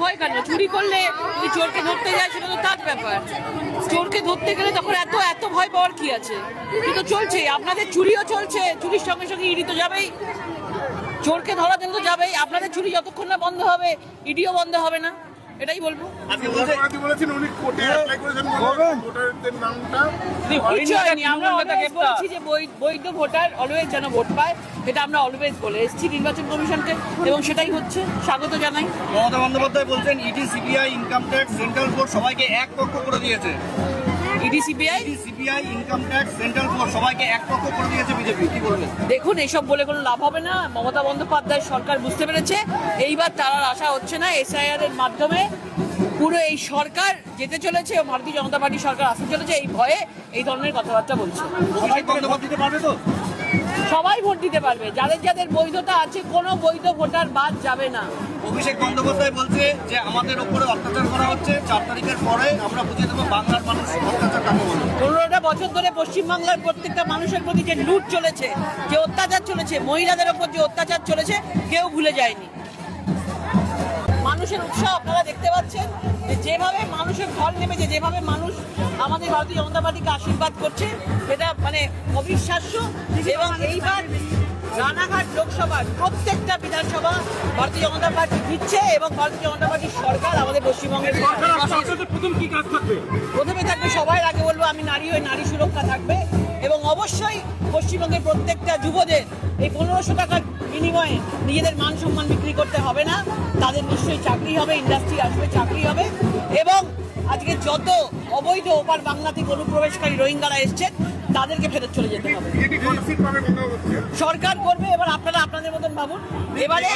ভয় কেন? চুরি করলে যদি চোরকে ধরতে যায় সেটা তো তার ব্যাপার। চোরকে ধরতে গেলে তখন এত এত ভয় পাওয়ার কি আছে? কিন্তু চলছে, আপনাদের চুরিও চলছে, চুরির সঙ্গে সঙ্গে ইডি তো যাবেই, চোরকে ধরার জন্য তো যাবেই। আপনাদের চুরি যতক্ষণ না বন্ধ হবে ইডিও বন্ধ হবে না, এটাই বলবো। আমরা বলছি যে বৈধ ভোটার অলওয়েজ যেন ভোট পায়, এটা আমরা অলওয়েজ বলে এসেছি নির্বাচন কমিশনকে, এবং সেটাই হচ্ছে। স্বাগত জানাই। মমতা বন্দ্যোপাধ্যায় বলছেন ED, CBI, income tax, central board সবাইকে এক পক্ষ করে দিয়েছে। ED, CBI, income tax, central board সবাইকে এক পক্ষ করে দিয়েছে বিজেপি, কি বলবেন? দেখুন, এসব বলে কোনো লাভ হবে না। মমতা বন্দ্যোপাধ্যায় সরকার বুঝতে পেরেছে এইবার তার আশা হচ্ছে না। এসআইআর এর মাধ্যমে পুরো এই সরকার যেতে চলেছে, ভারতীয় জনতা পার্টি সরকার আসতে চলেছে, এই ভয়ে এই ধরনের কথাবার্তা বলছে। সবাই ভোট দিতে পারবে, যাদের যাদের বৈধতা আছে, কোনো বৈধ ভোটার বাদ যাবে না। অভিষেক বন্দ্যোপাধ্যায় বলছে যে আমাদের উপরে অত্যাচার করা হচ্ছে, 4 তারিখের পরে আমরা বুঝিয়ে দেবো বাংলার মানুষ অত্যাচার কাকে বলে। 15টা বছর ধরে পশ্চিমবাংলার প্রত্যেকটা মানুষের প্রতি যে লুট চলেছে, যে অত্যাচার চলেছে, মহিলাদের ওপর যে অত্যাচার চলেছে, কেউ ভুলে যায়নি। মানুষের উৎসাহ আপনারা দেখতে পাচ্ছেন, যে যেভাবে মানুষের ঢল নেমেছে, যেভাবে মানুষ আমাদের ভারতীয় জনতা পার্টিকে আশীর্বাদ করছে, এটা মানে অবিশ্বাস্য। এবং এইবার রানাঘাট লোকসভার প্রত্যেকটা বিধানসভা ভারতীয় জনতা পার্টি দিচ্ছে, এবং ভারতীয় জনতা পার্টির সরকার আমাদের পশ্চিমবঙ্গের প্রথমে থাকবে। সবার আগে বলবো, আমি নারী হয়ে নারী সুরক্ষা থাকবে, এবং অবশ্যই পশ্চিমবঙ্গের প্রত্যেকটা যুবদের এই 1500 টাকার বিনিময়ে নিজেদের মান সম্মান বিক্রি করতে হবে না। তাদের নিশ্চয়ই চাকরি হবে, ইন্ডাস্ট্রি আসবে, চাকরি হবে। এবং আজকে যত অবৈধ ওপার বাংলা থেকে অনুপ্রবেশকারী রোহিঙ্গারা এসছেন, তাদেরকে ফেরত চলে যেতে হবে। সরকার করবে। এবার আপনারা আপনাদের মতন ভাবুন, এবারে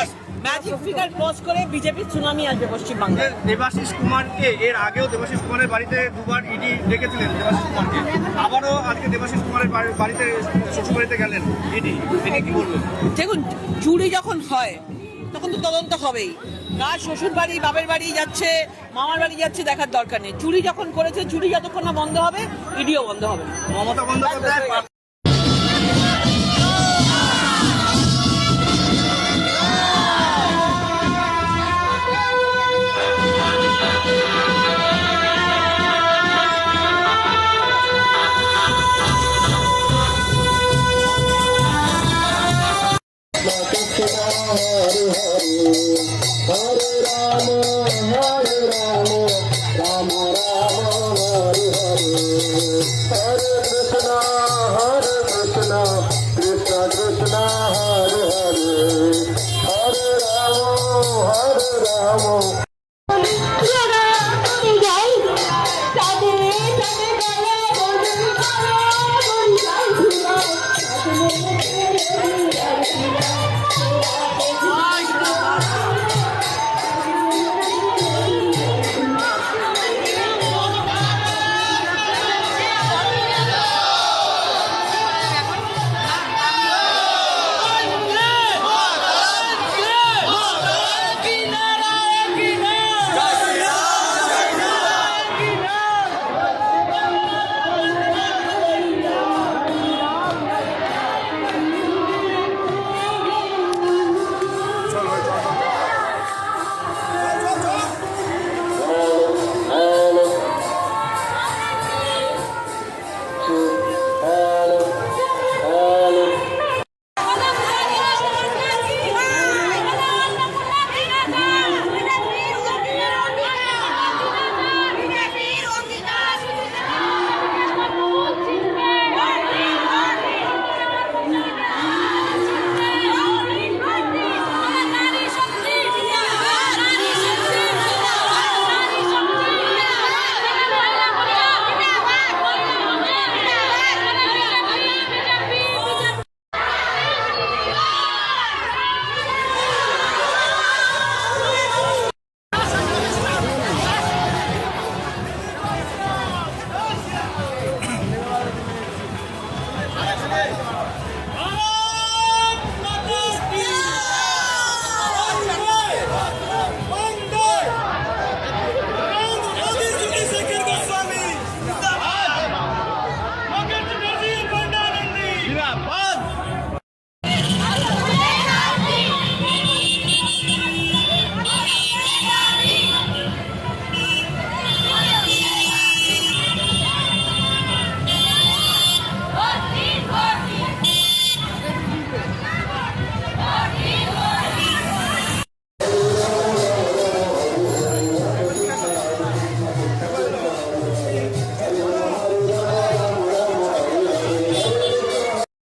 ম্যাজিক ফিগার ক্রস করে বিজেপির সুনামি আসবে পশ্চিমবাংলায়। দেবাশিস কুমারকে এর আগেও দেবাশিস কুমারের বাড়িতে দুবার ইডি ডেকেছিলেন দেবাশিস কুমারকে, আবারও আজকে দেবাশিস কুমারের বাড়িতে শ্বশুরবাড়িতে গেলেন ইডি, তিনি কি বলবেন? দেখুন, চুরি যখন হয় তখন তো তদন্ত হবেই। কার শ্বশুর বাড়ি, বাপের বাড়ি যাচ্ছে, মামার বাড়ি যাচ্ছে, দেখার দরকার নেই। চুরি যখন করেছে, চুরি যতক্ষণ না বন্ধ হবে ইডিও বন্ধ হবে। Mamata Bandyopadhyay Hare Rama, Hare Rama, Rama Rama, Hare Hare, Hare Krishna, Krishna Krishna, Hare Hare, Hare Rama, Hare Rama.